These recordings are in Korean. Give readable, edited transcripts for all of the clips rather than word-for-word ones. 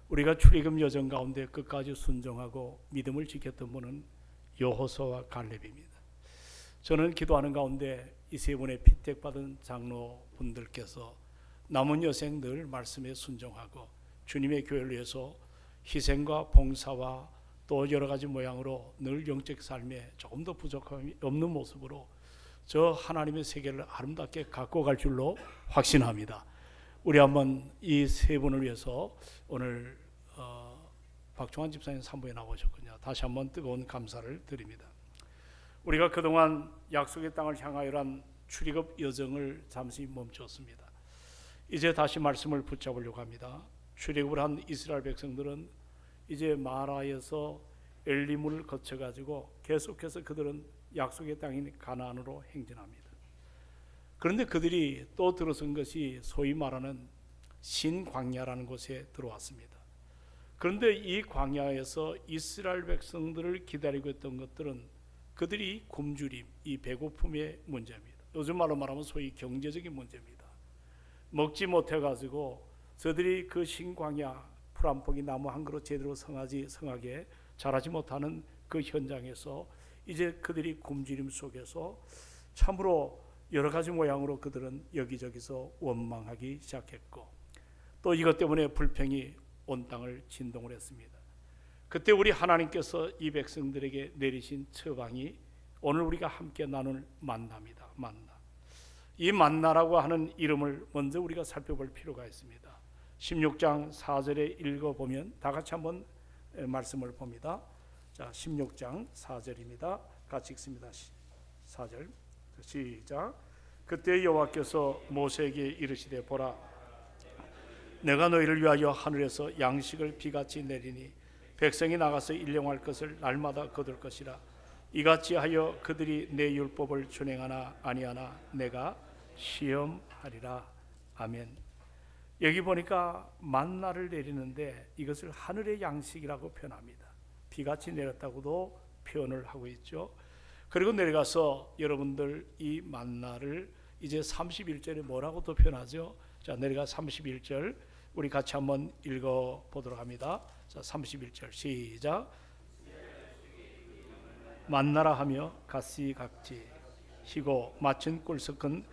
우리가 출애굽 여정 가운데 끝까지 순종하고 믿음을 지켰던 분은 여호수아와 갈렙입니다. 저는 기도하는 가운데 이 세 분의 피택받은 장로분들께서 남은 여생 늘 말씀에 순종하고 주님의 교회를 위해서 희생과 봉사와 또 여러 가지 모양으로 늘 영적 삶에 조금 더 부족함이 없는 모습으로 저 하나님의 세계를 아름답게 갖고 갈 줄로 확신합니다. 우리 한번 이 세 분을 위해서 오늘 박종환 집사님 3부에 나오셨군요. 다시 한번 뜨거운 감사를 드립니다. 우리가 그동안 약속의 땅을 향하여란 출애굽 여정을 잠시 멈췄습니다. 이제 다시 말씀을 붙잡으려고 합니다. 출애굽을 한 이스라엘 백성들은 이제 마라에서 엘리문을 거쳐가지고 계속해서 그들은 약속의 땅인 가나안으로 행진합니다. 그런데 그들이 또 들어선 것이 소위 말하는 신광야라는 곳에 들어왔습니다. 그런데 이 광야에서 이스라엘 백성들을 기다리고 있던 것들은 그들이 굶주림, 이 배고픔의 문제입니다. 요즘 말로 말하면 소위 경제적인 문제입니다. 먹지 못해가지고 저들이 그 신광야 풀 한 포기 나무 한 그릇 제대로 성하게 자라지 못하는 그 현장에서 이제 그들이 굶주림 속에서 참으로 여러 가지 모양으로 그들은 여기저기서 원망하기 시작했고 또 이것 때문에 불평이 온 땅을 진동을 했습니다. 그때 우리 하나님께서 이 백성들에게 내리신 처방이 오늘 우리가 함께 나눌 만나입니다. 만나. 이 만나라고 하는 이름을 먼저 우리가 살펴볼 필요가 있습니다. 16장 4절에 읽어보면 다 같이 한번 말씀을 봅니다. 자, 16장 4절입니다. 같이 읽습니다. 4절 시작. 그때 여호와께서 모세에게 이르시되 보라, 내가 너희를 위하여 하늘에서 양식을 비같이 내리니 백성이 나가서 일용할 것을 날마다 거둘 것이라. 이같이 하여 그들이 내 율법을 준행하나 아니하나 내가 시험하리라. 아멘. 여기 보니까 만나를 내리는데 이것을 하늘의 양식이라고 표현합니다. 비같이 내렸다고도 표현을 하고 있죠. 그리고 내려가서 여러분들 이 만나를 이제 31절에 뭐라고 또 표현하죠? 자, 내려가 31절 우리 같이 한번 읽어보도록 합니다. 자, 31절 시작. 만나라 하며 가시각지 희고 마친 꿀 섞은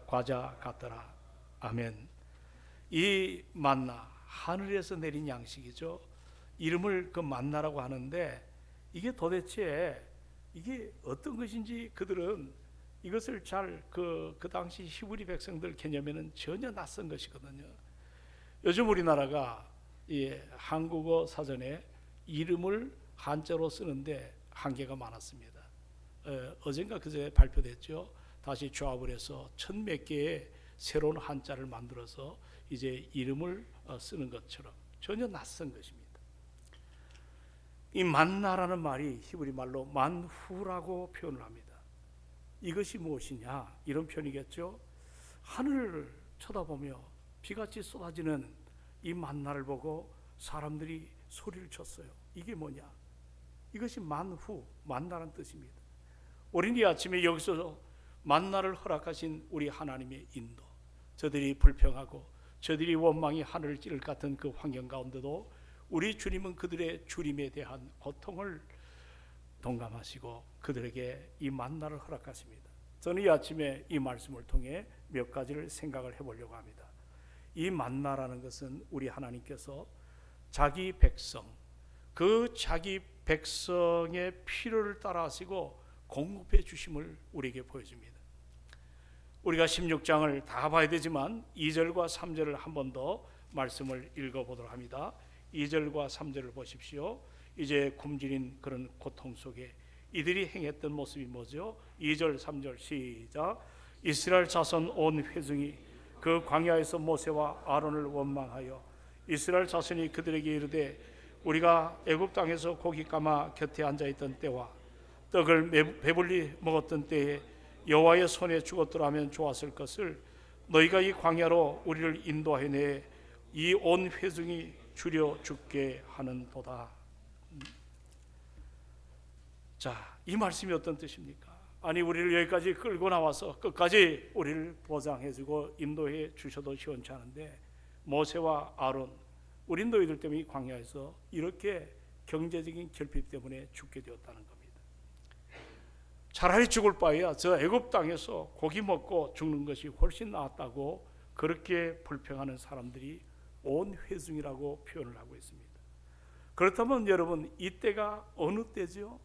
과자 같더라. 아멘. 이 만나 하늘에서 내린 양식이죠. 이름을 그 만나라고 하는데 이게 도대체 이게 어떤 것인지 그들은 이것을 잘 그 당시 히브리 백성들 개념에는 전혀 낯선 것이거든요. 요즘 우리나라가 이 한국어 사전에 이름을 한자로 쓰는데 한계가 많았습니다. 어젠가 그제 발표됐죠. 다시 조합을 해서 1000몇 개의 새로운 한자를 만들어서 이제 이름을 쓰는 것처럼 전혀 낯선 것입니다. 이 만나라는 말이 히브리 말로 만후라고 표현을 합니다. 이것이 무엇이냐 이런 표현이겠죠. 하늘을 쳐다보며 비같이 쏟아지는 이 만나를 보고 사람들이 소리를 쳤어요. 이게 뭐냐? 이것이 만후, 만나라는 뜻입니다. 우리는 이 아침에 여기서 만나를 허락하신 우리 하나님의 인도, 저들이 불평하고 저들이 원망이 하늘을 찌를 같은 그 환경 가운데도 우리 주님은 그들의 주림에 대한 고통을 동감하시고 그들에게 이 만나를 허락하십니다. 저는 이 아침에 이 말씀을 통해 몇 가지를 생각을 해보려고 합니다. 이 만나라는 것은 우리 하나님께서 자기 백성, 그 자기 백성의 필요를 따라하시고 공급해 주심을 우리에게 보여줍니다. 우리가 16장을 다 봐야 되지만 2절과 3절을 한 번 더 말씀을 읽어보도록 합니다. 2절과 3절을 보십시오. 이제 굶주린 그런 고통 속에 이들이 행했던 모습이 뭐죠? 2절 3절 시작. 이스라엘 자손 온 회중이 그 광야에서 모세와 아론을 원망하여 이스라엘 자손이 그들에게 이르되 우리가 애굽 땅에서 고기 까마 곁에 앉아있던 때와 떡을 배불리 먹었던 때에 여호와의 손에 죽었더라면 좋았을 것을 너희가 이 광야로 우리를 인도하여 이 온 회중이 줄여 죽게 하는도다. 자, 이 말씀이 어떤 뜻입니까? 아니 우리를 여기까지 끌고 나와서 끝까지 우리를 보장해주고 인도해 주셔도 시원치 않은데 모세와 아론 우리 너희들 때문에 이 광야에서 이렇게 경제적인 결핍 때문에 죽게 되었다는 겁니다. 차라리 죽을 바에야 저 애굽 땅에서 고기 먹고 죽는 것이 훨씬 나았다고 그렇게 불평하는 사람들이 온 회중이라고 표현을 하고 있습니다. 그렇다면 여러분, 이때가 어느 때죠?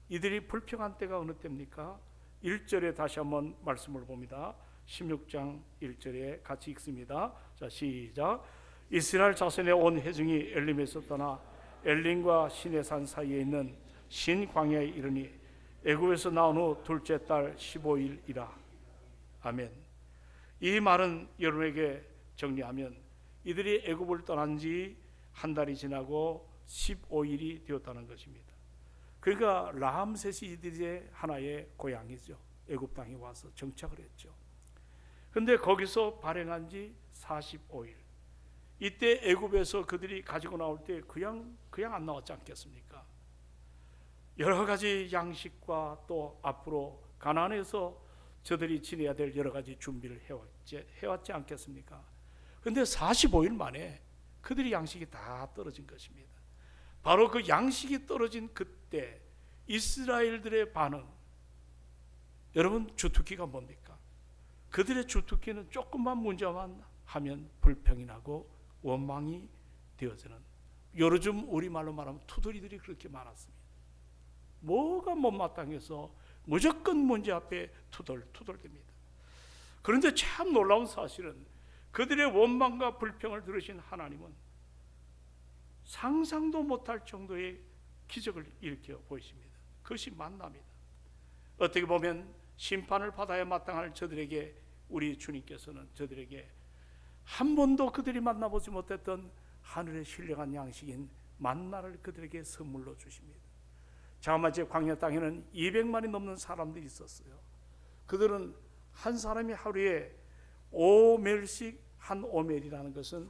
이들이 불평한 때가 어느 때입니까? 1절에 다시 한번 말씀을 봅니다. 16장 1절에 같이 읽습니다. 자, 시작. 이스라엘 자손의 온 회중이 엘림에서 떠나 엘림과 시내산 사이에 있는 신광야에 이르니 애굽에서 나온 후 둘째 달 15일이라. 아멘. 이 말은 여러분에게 정리하면 이들이 애굽을 떠난 지 한 달이 지나고 15일이 되었다는 것입니다. 그러니까 라암셋이 이들의 하나의 고향이죠. 애굽 땅에 와서 정착을 했죠. 그런데 거기서 발행한 지 45일. 이때 애굽에서 그들이 가지고 나올 때 그냥 안 나왔지 않겠습니까? 여러 가지 양식과 또 앞으로 가나안에서 저들이 지내야 될 여러 가지 준비를 해왔지 않겠습니까? 그런데 45일 만에 그들이 양식이 다 떨어진 것입니다. 바로 그 양식이 떨어진 그때 이스라엘들의 반응, 여러분, 주특기가 뭡니까? 그들의 주특기는 조금만 문제만 하면 불평이 나고 원망이 되어지는, 요즘 우리말로 말하면 투덜이들이 그렇게 많았습니다. 뭐가 못마땅해서 무조건 문제 앞에 투덜투덜됩니다. 그런데 참 놀라운 사실은 그들의 원망과 불평을 들으신 하나님은 상상도 못할 정도의 기적을 일으켜 보이십니다. 그것이 만남이다. 어떻게 보면 심판을 받아야 마땅할 저들에게 우리 주님께서는 저들에게 한 번도 그들이 만나보지 못했던 하늘의 신령한 양식인 만나를 그들에게 선물로 주십니다. 자그마치 광야 땅에는 200만이 넘는 사람들이 있었어요. 그들은 한 사람이 하루에 5멜씩, 한 5멜이라는 것은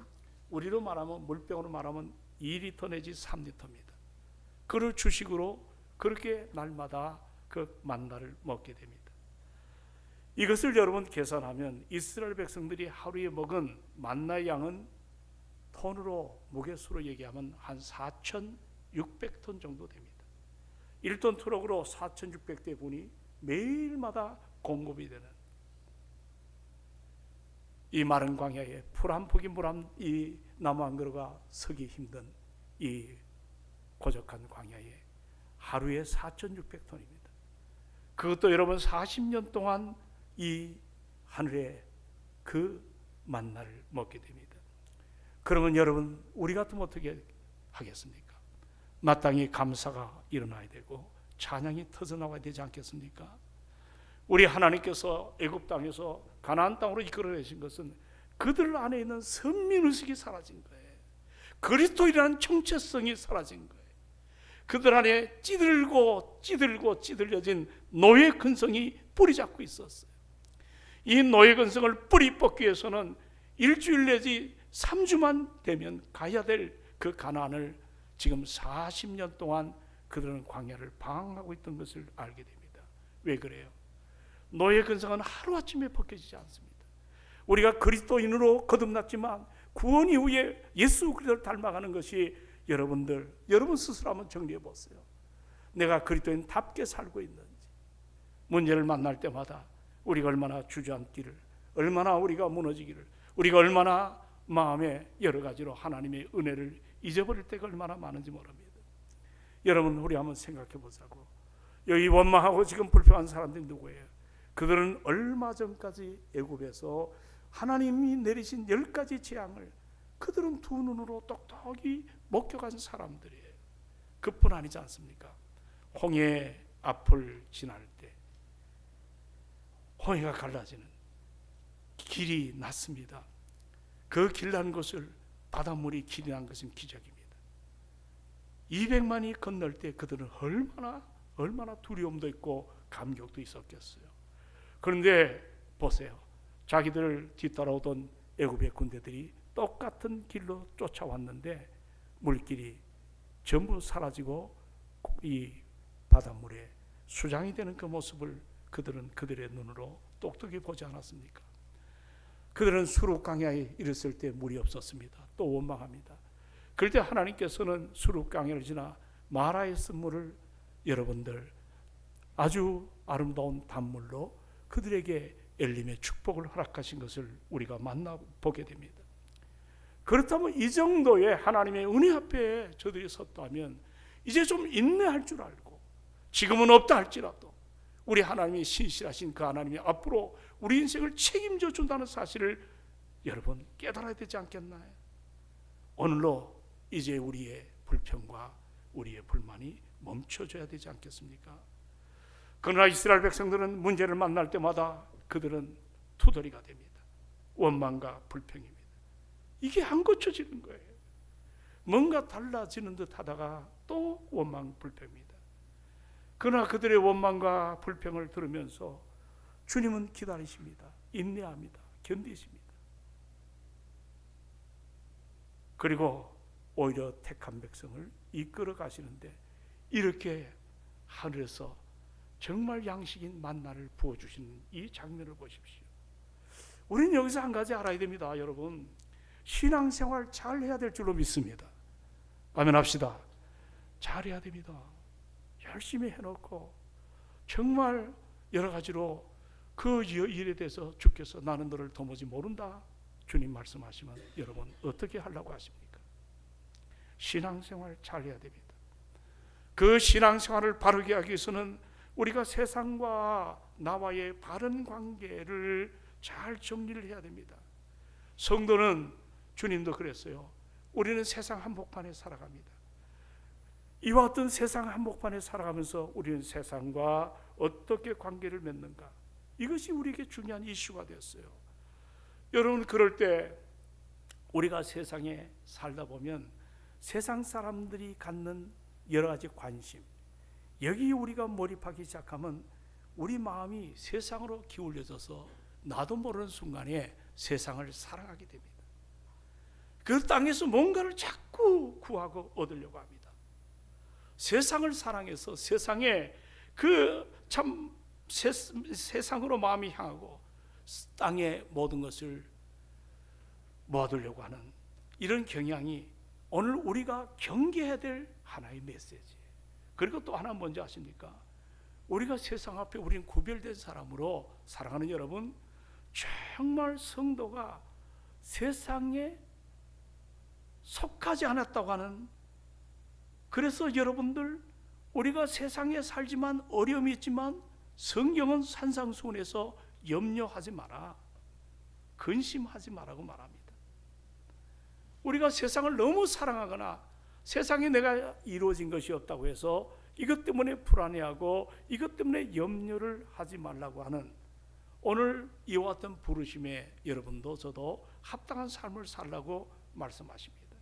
우리로 말하면, 물병으로 말하면 2리터 내지 3리터입니다. 그를 주식으로 그렇게 날마다 그 만나를 먹게 됩니다. 이것을 여러분 계산하면 이스라엘 백성들이 하루에 먹은 만나의 양은 톤으로, 무게수로 얘기하면 한 4,600톤 정도 됩니다. 1톤 트럭으로 4,600대 분이 매일마다 공급이 되는 이 마른 광야에 풀 한 포기 물 한 이 나무 한 그루가 서기 힘든 이 고적한 광야에 하루에 4,600톤입니다. 그것도 여러분 40년 동안 이 하늘에 그 만나를 먹게 됩니다. 그러면 여러분, 우리 같으면 어떻게 하겠습니까? 마땅히 감사가 일어나야 되고 찬양이 터져나와야 되지 않겠습니까? 우리 하나님께서 애굽 땅에서 가나안 땅으로 이끌어내신 것은 그들 안에 있는 선민의식이 사라진 거예요. 그리스도이라는 정체성이 사라진 거예요. 그들 안에 찌들려진 노예 근성이 뿌리 잡고 있었어요. 이 노예 근성을 뿌리 뽑기 위해서는 일주일 내지 3주만 되면 가야 될 그 가나안을 지금 40년 동안 그들은 광야를 방황하고 있던 것을 알게 됩니다. 왜 그래요? 노예 근성은 하루아침에 벗겨지지 않습니다. 우리가 그리스도인으로 거듭났지만 구원 이후에 예수 그리스도를 닮아가는 것이 여러분 스스로 한번 정리해 보세요. 내가 그리스도인답게 살고 있는지, 문제를 만날 때마다 우리가 얼마나 주저앉기를, 얼마나 우리가 무너지기를, 우리가 얼마나 마음에 여러 가지로 하나님의 은혜를 잊어버릴 때가 얼마나 많은지 모릅니다. 여러분, 우리 한번 생각해 보자고. 여기 원망하고 지금 불평한 사람들이 누구예요? 그들은 얼마 전까지 애굽에서 하나님이 내리신 10가지 재앙을 그들은 두 눈으로 똑똑히 목격한 사람들이에요. 그뿐 아니지 않습니까? 홍해 앞을 지날 때 홍해가 갈라지는 길이 났습니다. 그 길 난 곳을 바닷물이 길이 난 것은 기적입니다. 200만이 건널 때 그들은 얼마나 두려움도 있고 감격도 있었겠어요. 그런데 보세요. 자기들을 뒤따라오던 애굽의 군대들이 똑같은 길로 쫓아왔는데 물길이 전부 사라지고 이 바닷물에 수장이 되는 그 모습을 그들은 그들의 눈으로 똑똑히 보지 않았습니까? 그들은 수룩 강야에 이르렀을 때 물이 없었습니다. 또 원망합니다. 그럴 때 하나님께서는 수룩 강야를 지나 마라의 쓴물을 여러분들 아주 아름다운 단물로 그들에게 엘림의 축복을 허락하신 것을 우리가 만나보게 됩니다. 그렇다면 이 정도의 하나님의 은혜 앞에 저들이 섰다면 이제 좀 인내할 줄 알고, 지금은 없다 할지라도 우리 하나님이 신실하신 그 하나님이 앞으로 우리 인생을 책임져 준다는 사실을 여러분 깨달아야 되지 않겠나요? 오늘로 이제 우리의 불평과 우리의 불만이 멈춰져야 되지 않겠습니까? 그러나 이스라엘 백성들은 문제를 만날 때마다 그들은 투덜이가 됩니다. 원망과 불평입니다. 이게 안 고쳐지는 거예요. 뭔가 달라지는 듯 하다가 또 원망, 불평입니다. 그러나 그들의 원망과 불평을 들으면서 주님은 기다리십니다. 인내합니다. 견디십니다. 그리고 오히려 택한 백성을 이끌어 가시는데 이렇게 하늘에서 정말 양식인 만나를 부어주시는 이 장면을 보십시오. 우리는 여기서 한 가지 알아야 됩니다. 여러분, 신앙생활 잘 해야 될 줄로 믿습니다. 아멘 합시다. 잘해야 됩니다. 열심히 해놓고 정말 여러 가지로 그 일에 대해서 주께서 나는 너를 도무지 모른다 주님 말씀하시면 여러분 어떻게 하려고 하십니까? 신앙생활 잘해야 됩니다. 그 신앙생활을 바르게 하기 위해서는 우리가 세상과 나와의 바른 관계를 잘 정리를 해야 됩니다. 성도는 주님도 그랬어요. 우리는 세상 한복판에 살아갑니다. 이와 같은 세상 한복판에 살아가면서 우리는 세상과 어떻게 관계를 맺는가, 이것이 우리에게 중요한 이슈가 되었어요. 여러분, 그럴 때 우리가 세상에 살다 보면 세상 사람들이 갖는 여러 가지 관심, 여기 우리가 몰입하기 시작하면 우리 마음이 세상으로 기울여져서 나도 모르는 순간에 세상을 사랑하게 됩니다. 그 땅에서 뭔가를 자꾸 구하고 얻으려고 합니다. 세상을 사랑해서 세상에 그 참 세상으로 마음이 향하고 땅의 모든 것을 모아두려고 하는 이런 경향이 오늘 우리가 경계해야 될 하나의 메시지. 그리고 또 하나 뭔지 아십니까? 우리가 세상 앞에 우리는 구별된 사람으로 사랑하는 여러분, 정말 성도가 세상에 속하지 않았다고 하는, 그래서 여러분들 우리가 세상에 살지만 어려움이 있지만 성경은 산상수훈에서 염려하지 마라, 근심하지 마라고 말합니다. 우리가 세상을 너무 사랑하거나 세상에 내가 이루어진 것이 없다고 해서 이것 때문에 불안해하고 이것 때문에 염려를 하지 말라고 하는 오늘 이와 같은 부르심에 여러분도 저도 합당한 삶을 살라고 말씀하십니다.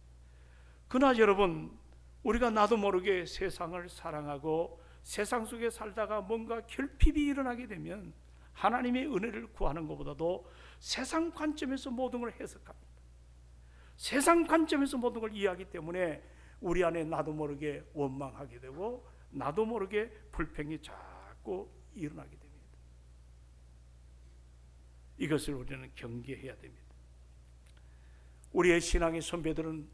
그러나 여러분, 우리가 나도 모르게 세상을 사랑하고 세상 속에 살다가 뭔가 결핍이 일어나게 되면 하나님의 은혜를 구하는 것보다도 세상 관점에서 모든 걸 해석합니다. 세상 관점에서 모든 걸 이해하기 때문에 우리 안에 나도 모르게 원망하게 되고 나도 모르게 불평이 자꾸 일어나게 됩니다. 이것을 우리는 경계해야 됩니다. 우리의 신앙의 선배들은,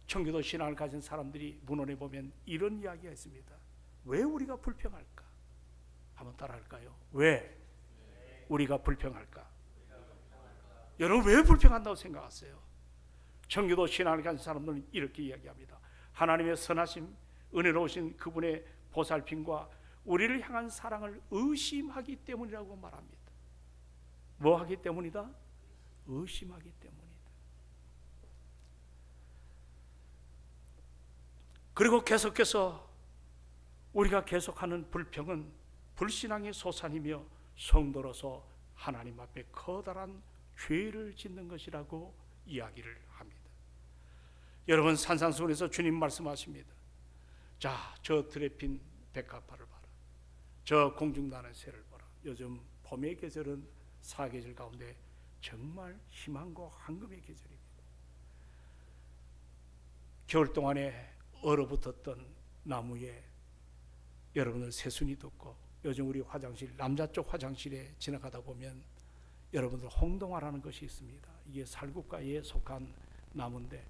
청교도 신앙을 가진 사람들이 문헌에 보면 이런 이야기가 있습니다. 왜 우리가 불평할까? 한번 따라할까요? 왜 우리가 불평할까? 여러분, 왜 불평한다고 생각하세요? 청교도 신앙을 가진 사람들은 이렇게 이야기합니다. 하나님의 선하심, 은혜로우신 그분의 보살핌과 우리를 향한 사랑을 의심하기 때문이라고 말합니다. 뭐 하기 때문이다? 의심하기 때문이다. 그리고 계속해서 우리가 계속하는 불평은 불신앙의 소산이며 성도로서 하나님 앞에 커다란 죄를 짓는 것이라고 이야기를 합니다. 여러분, 산상수훈에서 주님 말씀하십니다. 자, 저 들에 핀 백합화를 봐라. 저 공중나는 새를 봐라. 요즘 봄의 계절은 사계절 가운데 정말 희망과 황금의 계절입니다. 겨울 동안에 얼어붙었던 나무에 여러분들 새순이 돋고, 요즘 우리 화장실, 남자 쪽 화장실에 지나가다 보면 여러분들 홍동화라는 것이 있습니다. 이게 살구과에 속한 나무인데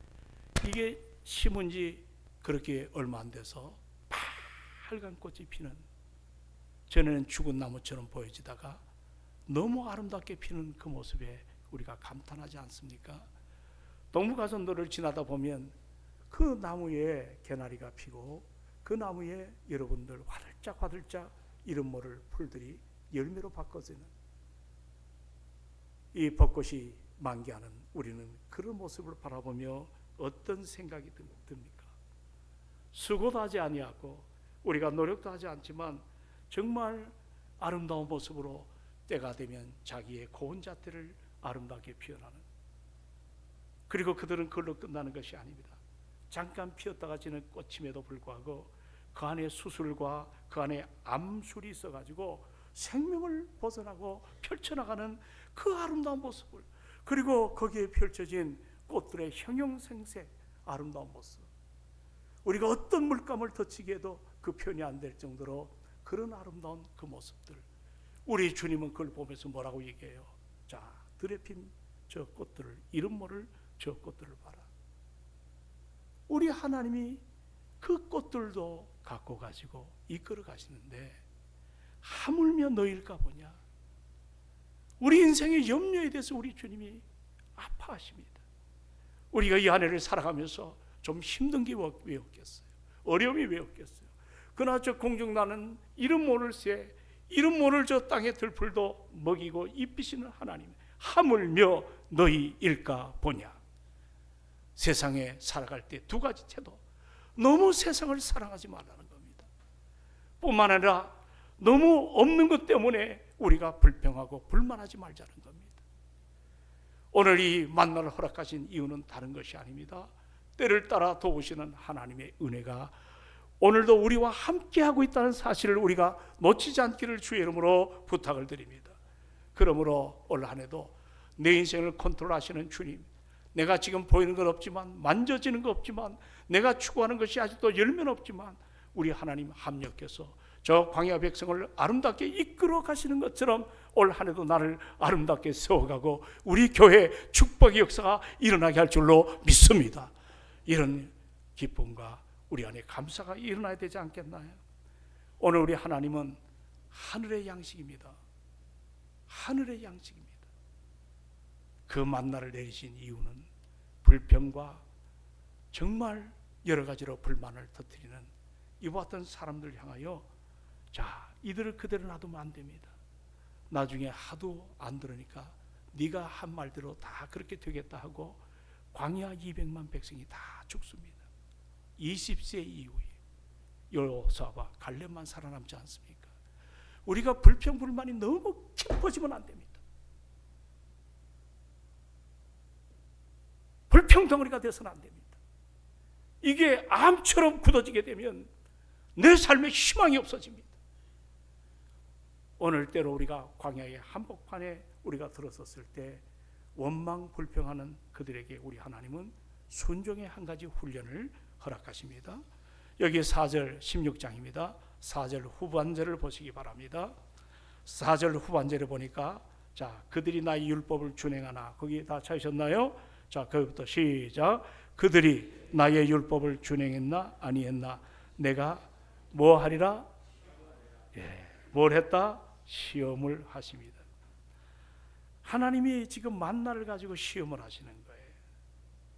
이게 심은 지 그렇게 얼마 안 돼서 빨간 꽃이 피는, 전에는 죽은 나무처럼 보여지다가 너무 아름답게 피는 그 모습에 우리가 감탄하지 않습니까? 동부가선도를 지나다 보면 그 나무에 개나리가 피고 그 나무에 여러분들 화들짝 이름 모를 풀들이 열매로 바꿔지는 이 벚꽃이 만개하는 우리는 그런 모습을 바라보며 어떤 생각이 듭니까? 수고도 하지 아니하고 우리가 노력도 하지 않지만 정말 아름다운 모습으로 때가 되면 자기의 고운 자태를 아름답게 표현하는, 그리고 그들은 그걸로 끝나는 것이 아닙니다. 잠깐 피었다가 지는 꽃임에도 불구하고 그 안에 수술과 그 안에 암술이 있어가지고 생명을 벗어나고 펼쳐나가는 그 아름다운 모습을, 그리고 거기에 펼쳐진 꽃들의 형형생색 아름다운 모습, 우리가 어떤 물감을 덧치기에도 그 표현이 안 될 정도로 그런 아름다운 그 모습들, 우리 주님은 그걸 보면서 뭐라고 얘기해요? 자, 들에 핀 저 꽃들을, 이름 모를 저 꽃들을 봐라. 우리 하나님이 그 꽃들도 갖고 가시고 이끌어 가시는데 하물며 너희일까 보냐. 우리 인생의 염려에 대해서 우리 주님이 아파하십니다. 우리가 이 한 해를 살아가면서 좀 힘든 게 왜 없겠어요? 어려움이 왜 없겠어요? 그러나 저 공중 나는 이름 모를 새, 이름 모를 저 땅의 들풀도 먹이고 입히시는 하나님, 하물며 너희일까 보냐. 세상에 살아갈 때 두 가지 태도, 너무 세상을 사랑하지 말라는 겁니다. 뿐만 아니라 너무 없는 것 때문에 우리가 불평하고 불만하지 말자는 겁니다. 오늘 이 만나를 허락하신 이유는 다른 것이 아닙니다. 때를 따라 도우시는 하나님의 은혜가 오늘도 우리와 함께하고 있다는 사실을 우리가 놓치지 않기를 주의 이름으로 부탁을 드립니다. 그러므로 올 한 해도 내 인생을 컨트롤하시는 주님, 내가 지금 보이는 건 없지만, 만져지는 거 없지만, 내가 추구하는 것이 아직도 열매는 없지만 우리 하나님 합력해서 저 광야 백성을 아름답게 이끌어 가시는 것처럼 올 한 해도 나를 아름답게 세워가고 우리 교회 축복의 역사가 일어나게 할 줄로 믿습니다. 이런 기쁨과 우리 안에 감사가 일어나야 되지 않겠나요? 오늘 우리 하나님은 하늘의 양식입니다. 하늘의 양식입니다. 그 만나를 내리신 이유는 불평과 정말 여러 가지로 불만을 터뜨리는 이와 같은 사람들을 향하여, 자, 이들을 그대로 놔두면 안 됩니다. 나중에 하도 안 들으니까 네가 한 말대로 다 그렇게 되겠다 하고 광야 200만 백성이 다 죽습니다. 20세 이후에 여호수아와 갈렙만 살아남지 않습니까? 우리가 불평 불만이 너무 깊어지면 안 됩니다. 불평덩어리가 돼서는 안 됩니다. 이게 암처럼 굳어지게 되면 내 삶에 희망이 없어집니다. 오늘 때로 우리가 광야의 한복판에 우리가 들어섰을 때 원망 불평하는 그들에게 우리 하나님은 순종의 한 가지 훈련을 허락하십니다. 여기 4절 16장입니다. 4절 후반절을 보시기 바랍니다. 4절 후반절을 보니까, 자, 그들이 나의 율법을 준행하나, 거기 다 찾으셨나요? 자, 거기부터 시작. 그들이 나의 율법을 준행했나 아니했나, 내가 뭐 하리라? 예, 뭘 했다? 시험을 하십니다. 하나님이 지금 만나를 가지고 시험을 하시는 거예요.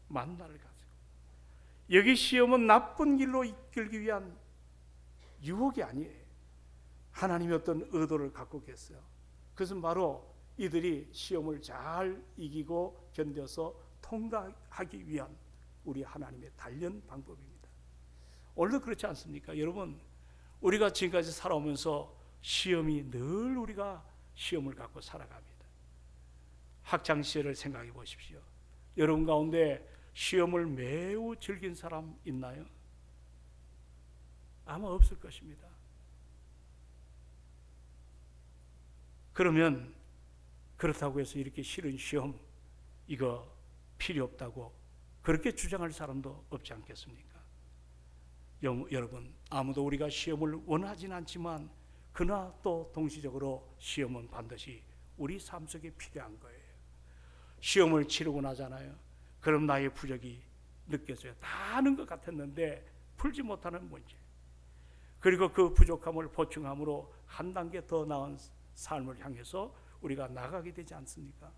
만나를 가지고. 여기 시험은 나쁜 길로 이끌기 위한 유혹이 아니에요. 하나님이 어떤 의도를 갖고 계세요. 그것은 바로 이들이 시험을 잘 이기고 견뎌서 통과하기 위한 우리 하나님의 단련 방법입니다. 오늘도 그렇지 않습니까? 여러분, 우리가 지금까지 살아오면서 시험이 늘 우리가 시험을 갖고 살아갑니다. 학창시절을 생각해 보십시오. 여러분 가운데 시험을 매우 즐긴 사람 있나요? 아마 없을 것입니다. 그러면 그렇다고 해서 이렇게 싫은 시험, 이거 필요 없다고 그렇게 주장할 사람도 없지 않겠습니까? 여러분, 아무도 우리가 시험을 원하진 않지만 그러나 또 동시적으로 시험은 반드시 우리 삶 속에 필요한 거예요. 시험을 치르고 나잖아요. 그럼 나의 부족이 느껴져요. 다 아는 것 같았는데 풀지 못하는 문제. 그리고 그 부족함을 보충함으로 한 단계 더 나은 삶을 향해서 우리가 나가게 되지 않습니까?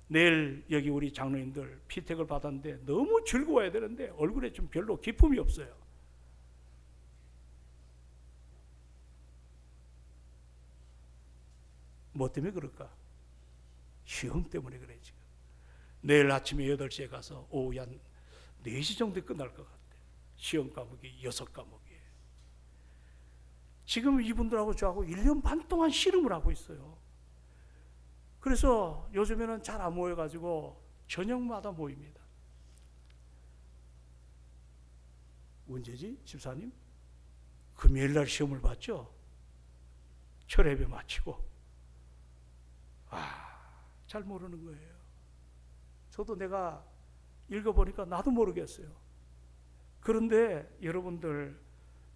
내일 여기 우리 장로님들 피택을 받았는데 너무 즐거워야 되는데 얼굴에 좀 별로 기쁨이 없어요. 뭐 때문에 그럴까? 시험 때문에 그래 지금. 내일 아침에 8시에 가서 오후 한 4시 정도에 끝날 것 같아. 시험 과목이 6과목이에요. 지금 이분들하고 저하고 1년 반 동안 씨름을 하고 있어요. 그래서 요즘에는 잘 안 모여가지고 저녁마다 모입니다. 언제지? 집사님? 금요일날 시험을 봤죠? 철회배 마치고. 잘 모르는 거예요. 저도 내가 읽어보니까 나도 모르겠어요. 그런데 여러분들,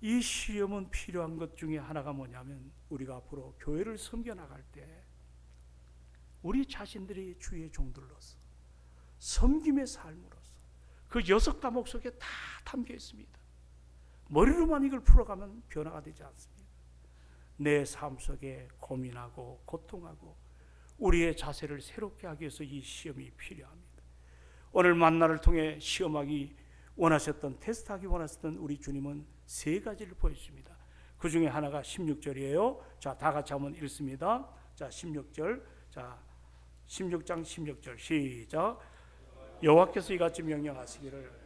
이 시험은 필요한 것 중에 하나가 뭐냐면 우리가 앞으로 교회를 섬겨나갈 때 우리 자신들이 주의 종들로서 섬김의 삶으로서 그 6과목 속에 다 담겨 있습니다. 머리로만 이걸 풀어가면 변화가 되지 않습니다. 내 삶 속에 고민하고 고통하고 우리의 자세를 새롭게 하기 위해서 이 시험이 필요합니다. 오늘 만나를 통해 시험하기 원하셨던, 테스트하기 원하셨던 우리 주님은 3가지를 보여주십니다. 그 중에 하나가 16절이에요. 자, 다 같이 한번 읽습니다. 자, 16절. 자, 16장 16절 시작. 여호와께서 이같이 명령하시기를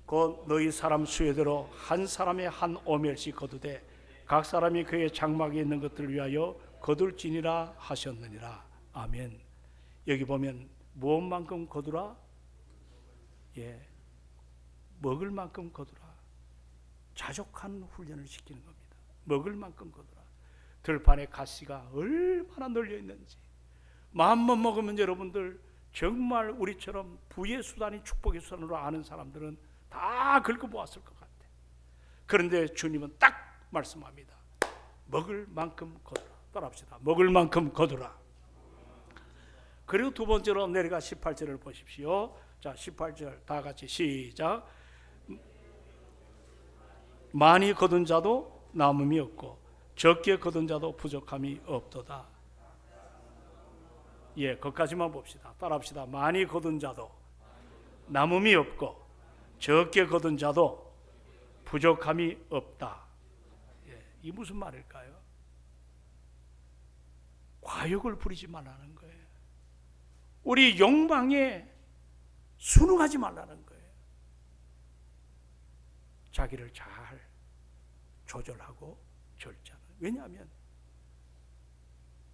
곧 너희 사람 수요대로 한 사람의 한 오멜씩 거두되 각 사람이 그의 장막에 있는 것들을 위하여 거둘지니라 하셨느니라. 아멘. 여기 보면 무엇만큼 거두라? 예, 먹을 만큼 거두라. 자족한 훈련을 시키는 겁니다. 먹을 만큼 거두라. 들판에 가시가 얼마나 널려 있는지 마음만 먹으면 여러분들 정말 우리처럼 부의 수단이 축복의 수단으로 아는 사람들은 다 긁어보았을 것 같아요. 그런데 주님은 딱 말씀합니다. 먹을 만큼 거두라. 따라합시다. 먹을 만큼 거두라. 그리고 두 번째로 내려가 18절을 보십시오. 자, 18절 다 같이 시작. 많이 거둔 자도 남음이 없고 적게 거둔 자도 부족함이 없도다. 예, 거기까지만 봅시다. 따라합시다. 많이 거둔 자도 남음이 없고 적게 거둔 자도 부족함이 없다. 예, 이 무슨 말일까요? 과욕을 부리지 말라는 거예요. 우리 욕망에 순응하지 말라는 거예요. 자기를 잘 조절하고 절제하는. 왜냐하면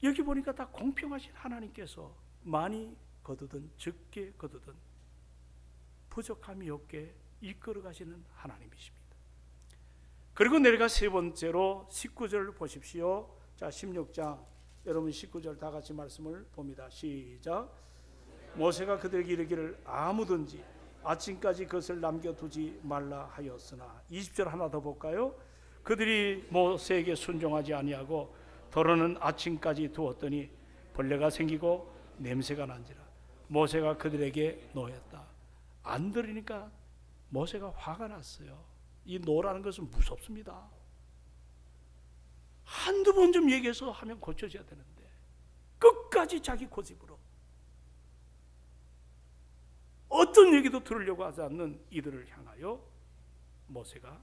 여기 보니까 다 공평하신 하나님께서 많이 거두든 적게 거두든 부족함이 없게 이끌어 가시는 하나님이십니다. 그리고 내려가 세 번째로 19절을 보십시오. 자, 16장 여러분 19절 다 같이 말씀을 봅니다. 시작. 모세가 그들에게 이르기를 아무든지 아침까지 그것을 남겨두지 말라 하였으나 20절 하나 더 볼까요? 그들이 모세에게 순종하지 아니하고 더러는 아침까지 두었더니 벌레가 생기고 냄새가 난지라. 모세가 그들에게 노했다. 안 들으니까 모세가 화가 났어요. 이 노라는 것은 무섭습니다. 한두 번 좀 얘기해서 하면 고쳐져야 되는데 끝까지 자기 고집으로 어떤 얘기도 들으려고 하지 않는 이들을 향하여 모세가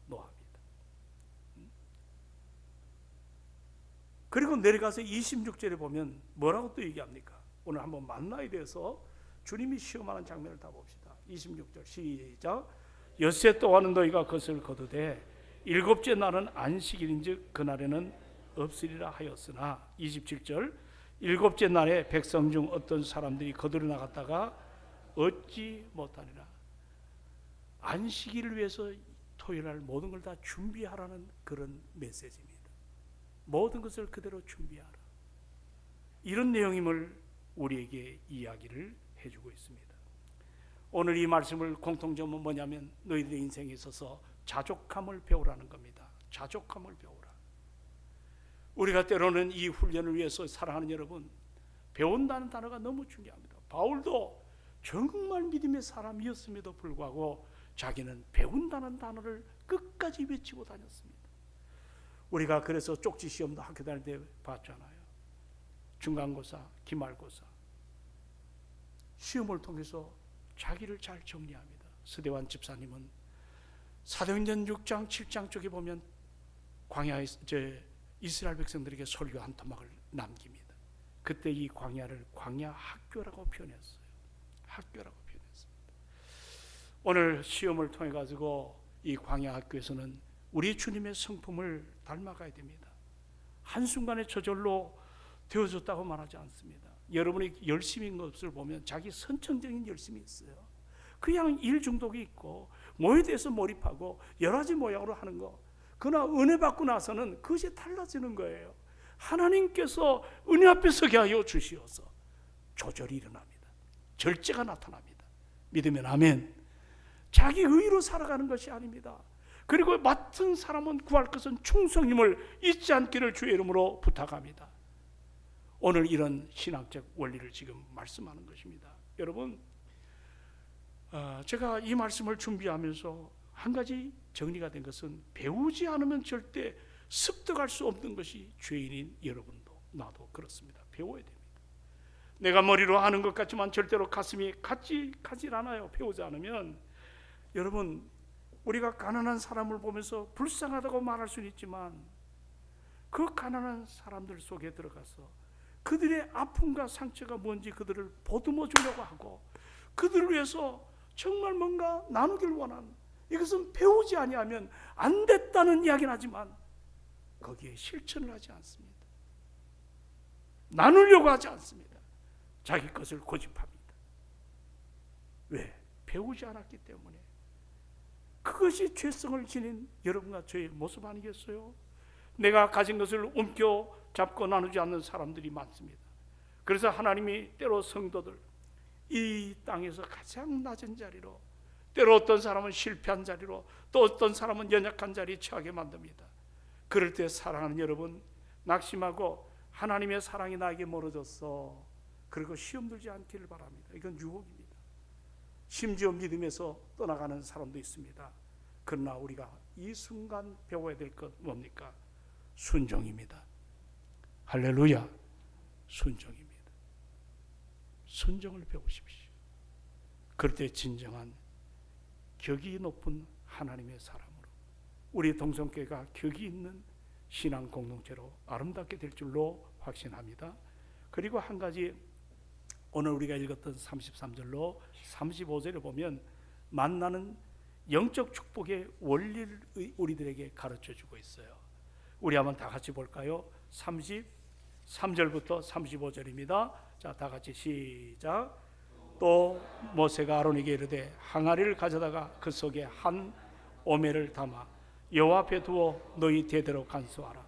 노합니다. 그리고 내려가서 26절에 보면 뭐라고 또 얘기합니까? 오늘 한번 만나에 대해서 주님이 시험하는 장면을 다 봅시다. 26절 시작. 엿새 동안은 너희가 그것을 거두되 일곱째 날은 안식일인즉 그날에는 없으리라 하였으나 27절 일곱째 날에 백성 중 어떤 사람들이 거두러 나갔다가 얻지 못하리라. 안식일을 위해서 토요일날 모든 걸 다 준비하라는 그런 메시지입니다. 모든 것을 그대로 준비하라. 이런 내용임을 우리에게 이야기를 해주고 있습니다. 오늘 이 말씀을 공통점은 뭐냐면 너희들의 인생에 있어서 자족함을 배우라는 겁니다. 자족함을 배우라. 우리가 때로는 이 훈련을 위해서 사랑하는 여러분, 배운다는 단어가 너무 중요합니다. 바울도 정말 믿음의 사람이었음에도 불구하고 자기는 배운다는 단어를 끝까지 외치고 다녔습니다. 우리가 그래서 쪽지 시험도 학교 다닐 때 봤잖아요. 중간고사, 기말고사 시험을 통해서 자기를 잘 정리합니다. 서대환 집사님은 사도행전 6장 7장 쪽에 보면 광야에 이스라엘 백성들에게 설교 한 토막을 남깁니다. 그때 이 광야를 광야 학교라고 표현했어요. 학교라고 표현했습니다. 오늘 시험을 통해 가지고 이 광야 학교에서는 우리 주님의 성품을 닮아가야 됩니다. 한순간에 저절로 되어졌다고 말하지 않습니다. 여러분이 열심인 것을 보면 자기 선천적인 열심이 있어요. 그냥 일 중독이 있고 뭐에 대해서 몰입하고 여러 가지 모양으로 하는 거, 그러나 은혜 받고 나서는 그것이 달라지는 거예요. 하나님께서 은혜 앞에 서게 하여 주시어서 조절이 일어납니다. 절제가 나타납니다. 믿으면 아멘. 자기 의로 살아가는 것이 아닙니다. 그리고 맡은 사람은 구할 것은 충성임을 잊지 않기를 주의 이름으로 부탁합니다. 오늘 이런 신학적 원리를 지금 말씀하는 것입니다. 여러분, 제가 이 말씀을 준비하면서 한 가지 정리가 된 것은 배우지 않으면 절대 습득할 수 없는 것이 죄인인 여러분도 나도 그렇습니다. 배워야 됩니다. 내가 머리로 아는 것 같지만 절대로 가슴이 가질 않아요. 배우지 않으면. 여러분, 우리가 가난한 사람을 보면서 불쌍하다고 말할 수는 있지만 그 가난한 사람들 속에 들어가서 그들의 아픔과 상처가 뭔지 그들을 보듬어 주려고 하고 그들을 위해서 정말 뭔가 나누길 원하는, 이것은 배우지 아니하면 안 됐다는 이야기는 하지만 거기에 실천을 하지 않습니다. 나누려고 하지 않습니다. 자기 것을 고집합니다. 왜? 배우지 않았기 때문에. 그것이 죄성을 지닌 여러분과 저의 모습 아니겠어요? 내가 가진 것을 옮겨 잡고 나누지 않는 사람들이 많습니다. 그래서 하나님이 때로 성도들 이 땅에서 가장 낮은 자리로, 때로 어떤 사람은 실패한 자리로, 또 어떤 사람은 연약한 자리에 처하게 만듭니다. 그럴 때 사랑하는 여러분, 낙심하고 하나님의 사랑이 나에게 멀어졌어, 그리고 시험 들지 않기를 바랍니다. 이건 유혹입니다. 심지어 믿음에서 떠나가는 사람도 있습니다. 그러나 우리가 이 순간 배워야 될 것 뭡니까? 순종입니다. 할렐루야. 순종입니다. 순종을 배우십시오. 그럴 때 진정한 격이 높은 하나님의 사람으로 우리 동성교회가 격이 있는 신앙 공동체로 아름답게 될 줄로 확신합니다. 그리고 한 가지, 오늘 우리가 읽었던 33절로 35절에 보면 만나는 영적 축복의 원리를 우리들에게 가르쳐주고 있어요. 우리 한번 다 같이 볼까요? 33절부터 35절입니다. 자, 다 같이 시작. 또 모세가 아론에게 이르되 항아리를 가져다가 그 속에 한 오멜을 담아 여호와 앞에 두어 너희 대대로 간수하라.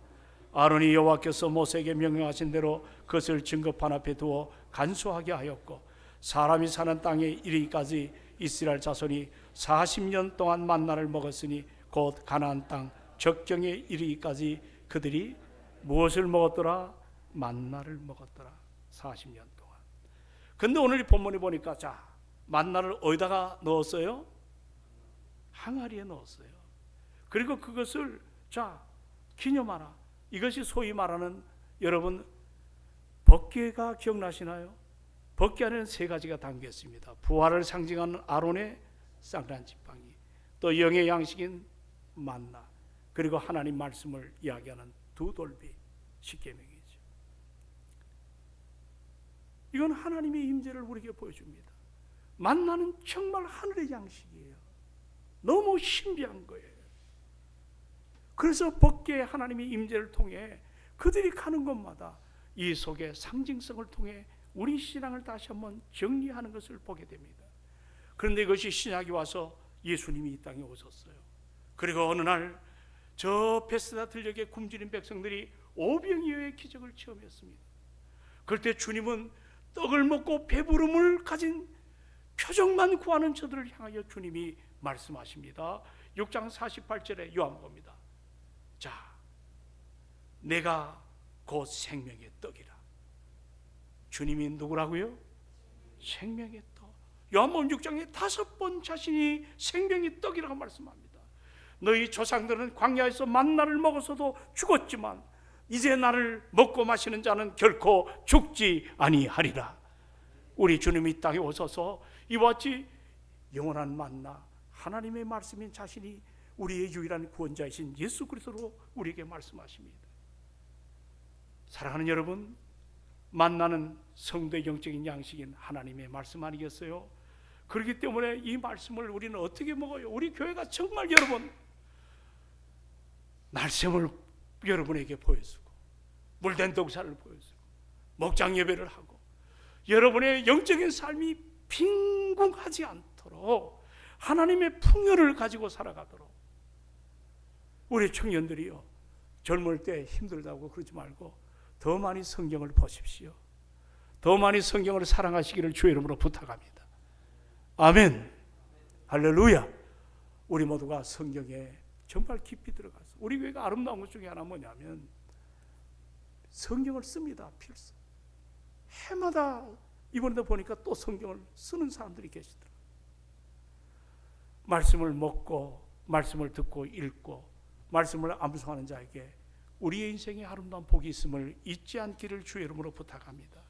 아론이 여호와께서 모세에게 명령하신 대로 그것을 증거판 앞에 두어 간수하게 하였고, 사람이 사는 땅에 이르기까지 이스라엘 자손이 40년 동안 만나를 먹었으니 곧 가나안 땅 적경에 이르기까지 그들이 무엇을 먹었더라? 만나를 먹었더라. 40년 동안. 근데 오늘 이 본문에 보니까, 자, 만나를 어디다가 넣었어요? 항아리에 넣었어요. 그리고 그것을 자, 기념하라. 이것이 소위 말하는, 여러분 법궤가 기억나시나요? 법궤 안에는 세 가지가 담겨 있습니다. 부활을 상징하는 아론의 쌍난 지팡이, 또 영의 양식인 만나, 그리고 하나님 말씀을 이야기하는 두 돌비, 십계명이죠. 이건 하나님의 임재를 우리에게 보여줍니다. 만나는 정말 하늘의 양식이에요. 너무 신비한 거예요. 그래서 법궤 하나님의 임재를 통해 그들이 가는 곳마다 이 속에 상징성을 통해 우리 신앙을 다시 한번 정리하는 것을 보게 됩니다. 그런데 이것이 신약이 와서 예수님이 이 땅에 오셨어요. 그리고 어느 날 저 베스다 들녘에 굶주린 백성들이 오병이어의 기적을 체험했습니다. 그럴 때 주님은 떡을 먹고 배부름을 가진 표정만 구하는 저들을 향하여 주님이 말씀하십니다. 6장 48절에 요한복음입니다. 자, 내가 곧 생명의 떡이라. 주님이 누구라고요? 생명의 떡. 요한복음 6장에 5번 자신이 생명의 떡이라고 말씀합니다. 너희 조상들은 광야에서 만나를 먹어서도 죽었지만 이제 나를 먹고 마시는 자는 결코 죽지 아니하리라. 우리 주님이 땅에 오셔서 이와 같이 영원한 만나, 하나님의 말씀인 자신이 우리의 유일한 구원자이신 예수 그리스도로 우리에게 말씀하십니다. 사랑하는 여러분, 만나는 성도의 영적인 양식인 하나님의 말씀 아니겠어요? 그렇기 때문에 이 말씀을 우리는 어떻게 먹어요? 우리 교회가 정말 여러분 날샘을 여러분에게 보여주고 물된 독사를 보여주고 목장 예배를 하고 여러분의 영적인 삶이 빈궁하지 않도록 하나님의 풍요를 가지고 살아가도록 우리 청년들이요, 젊을 때 힘들다고 그러지 말고 더 많이 성경을 보십시오. 더 많이 성경을 사랑하시기를 주의 이름으로 부탁합니다. 아멘. 할렐루야. 우리 모두가 성경에 정말 깊이 들어가서, 우리 교회가 아름다운 것 중에 하나 뭐냐면 성경을 씁니다. 필수. 해마다 이번에도 보니까 또 성경을 쓰는 사람들이 계시더라고요. 말씀을 먹고 말씀을 듣고 읽고 말씀을 암송하는 자에게 우리의 인생에 아름다운 복이 있음을 잊지 않기를 주의 이름으로 부탁합니다.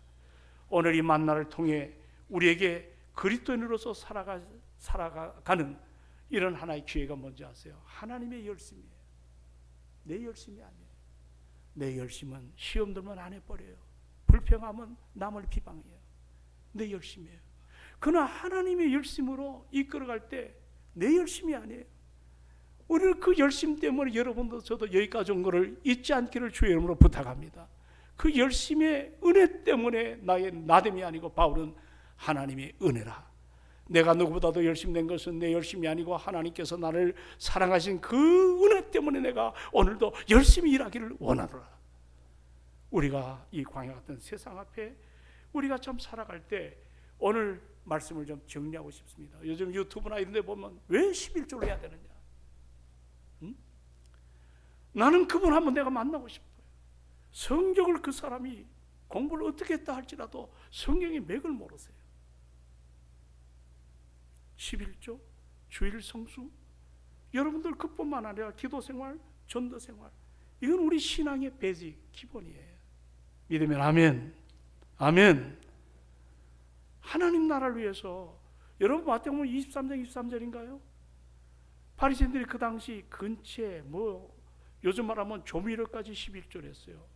오늘 이 만나를 통해 우리에게 그리스도인으로서 살아가는 이런 하나의 기회가 뭔지 아세요? 하나님의 열심이에요. 내 열심이 아니에요. 내 열심은 시험 들면 안 해버려요. 불평하면 남을 비방해요. 내 열심이에요. 그러나 하나님의 열심으로 이끌어갈 때 내 열심이 아니에요. 우리는 그 열심 때문에 여러분도 저도 여기까지 온 것을 잊지 않기를 주의 이름으로 부탁합니다. 그 열심의 은혜 때문에 나의 나됨이 아니고 바울은 하나님의 은혜라. 내가 누구보다도 열심히 된 것은 내 열심이 아니고 하나님께서 나를 사랑하신 그 은혜 때문에 내가 오늘도 열심히 일하기를 원하노라. 우리가 이 광야 같은 세상 앞에 우리가 참 살아갈 때 오늘 말씀을 좀 정리하고 싶습니다. 요즘 유튜브나 이런 데 보면 왜 11조를 해야 되느냐? 나는 그분 한번 내가 만나고 싶어요. 성경을 그 사람이 공부를 어떻게 했다 할지라도 성경의 맥을 모르세요. 11조, 주일 성수, 여러분들 그뿐만 아니라 기도생활, 전도생활, 이건 우리 신앙의 베이직, 기본이에요. 믿으면 아멘. 아멘. 하나님 나라를 위해서, 여러분 마태복음 23장 23절인가요? 바리새인들이 그 당시 근처에 요즘 말하면 조미료까지 11조를 했어요.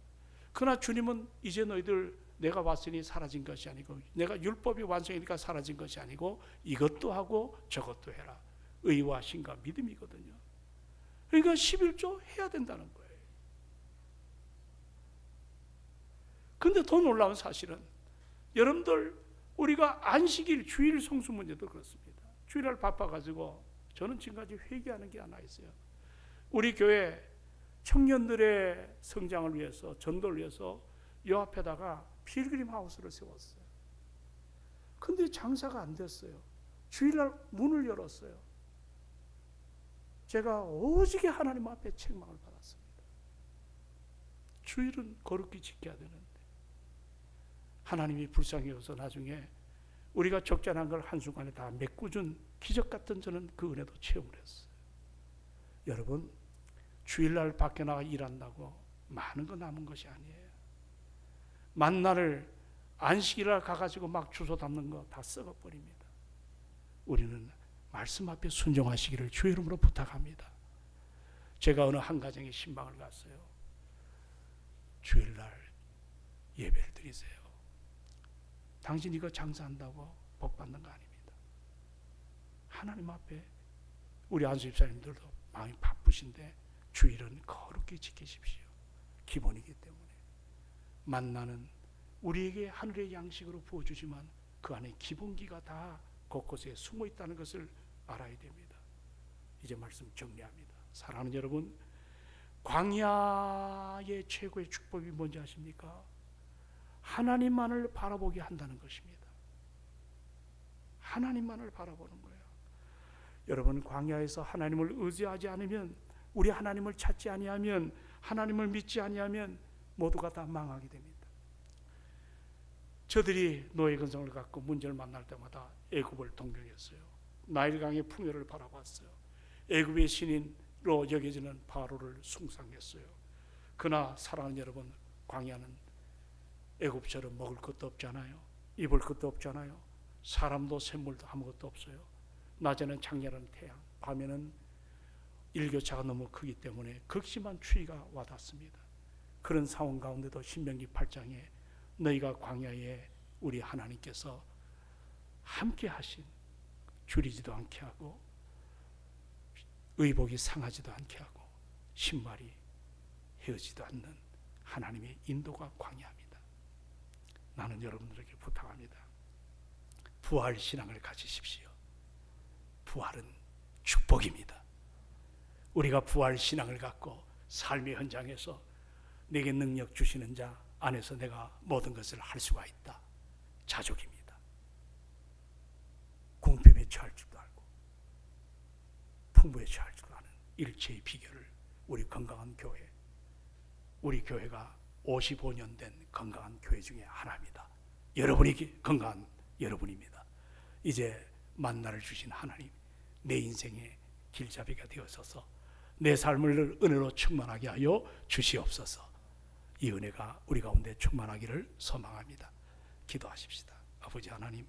그러나 주님은 이제 너희들 내가 왔으니 사라진 것이 아니고 내가 율법이 완성이니까 사라진 것이 아니고 이것도 하고 저것도 해라. 의와 신과 믿음이거든요. 그러니까 11조 해야 된다는 거예요. 근데 더 놀라운 사실은 여러분들 우리가 안식일 주일 성수 문제도 그렇습니다. 주일날 바빠가지고 저는 지금까지 회개하는 게 하나 있어요. 우리 교회 청년들의 성장을 위해서, 전도를 위해서 요 앞에다가 필그림 하우스를 세웠어요. 근데 장사가 안 됐어요. 주일날 문을 열었어요. 제가 오직에 하나님 앞에 책망을 받았습니다. 주일은 거룩히 지켜야 되는데 하나님이 불쌍히 여겨서 나중에 우리가 적잖은 걸 한순간에 다 메꿔준 기적 같은 저는 그 은혜도 체험을 했어요. 여러분, 주일날 밖에 나가 일한다고 많은 거 남은 것이 아니에요. 만나를 안식일날 가가지고 막 주워 담는 거 다 썩어버립니다. 우리는 말씀 앞에 순종하시기를 주의 이름으로 부탁합니다. 제가 어느 한 가정에 신방을 갔어요. 주일날 예배를 드리세요. 당신 이거 장사한다고 복 받는 거 아닙니다. 하나님 앞에 우리 안수 집사님들도 마음이 바쁘신데 주일은 거룩히 지키십시오. 기본이기 때문에. 만나는 우리에게 하늘의 양식으로 부어주지만 그 안에 기본기가 다 곳곳에 숨어 있다는 것을 알아야 됩니다. 이제 말씀 정리합니다. 사랑하는 여러분, 광야의 최고의 축복이 뭔지 아십니까? 하나님만을 바라보게 한다는 것입니다. 하나님만을 바라보는 거예요. 여러분, 광야에서 하나님을 의지하지 않으면, 우리 하나님을 찾지 아니하면, 하나님을 믿지 아니하면 모두가 다 망하게 됩니다. 저들이 노예 근성을 갖고 문제를 만날 때마다 애굽을 동경했어요. 나일강의 풍요를 바라봤어요. 애굽의 신인으로 여겨지는 바로를 숭상했어요. 그러나 사랑하는 여러분, 광야는 애굽처럼 먹을 것도 없잖아요. 입을 것도 없잖아요. 사람도 샘물도 아무것도 없어요. 낮에는 장렬한 태양, 밤에는 일교차가 너무 크기 때문에 극심한 추위가 와닿습니다. 그런 상황 가운데도 신명기 8장에 너희가 광야에 우리 하나님께서 함께 하신, 줄이지도 않게 하고 의복이 상하지도 않게 하고 신발이 헤어지도 않는 하나님의 인도가 광야입니다. 나는 여러분들에게 부탁합니다. 부활 신앙을 가지십시오. 부활은 축복입니다. 우리가 부활 신앙을 갖고 삶의 현장에서 내게 능력 주시는 자 안에서 내가 모든 것을 할 수가 있다. 자족입니다. 궁핍에 처할 줄도 알고 풍부에 처할 줄도 아는 일체의 비결을 우리 건강한 교회, 우리 교회가 55년 된 건강한 교회 중에 하나입니다. 여러분이 건강한 여러분입니다. 이제 만나를 주신 하나님, 내 인생의 길잡이가 되어서서 내 삶을 은혜로 충만하게 하여 주시옵소서. 이 은혜가 우리 가운데 충만하기를 소망합니다. 기도하십시다. 아버지 하나님,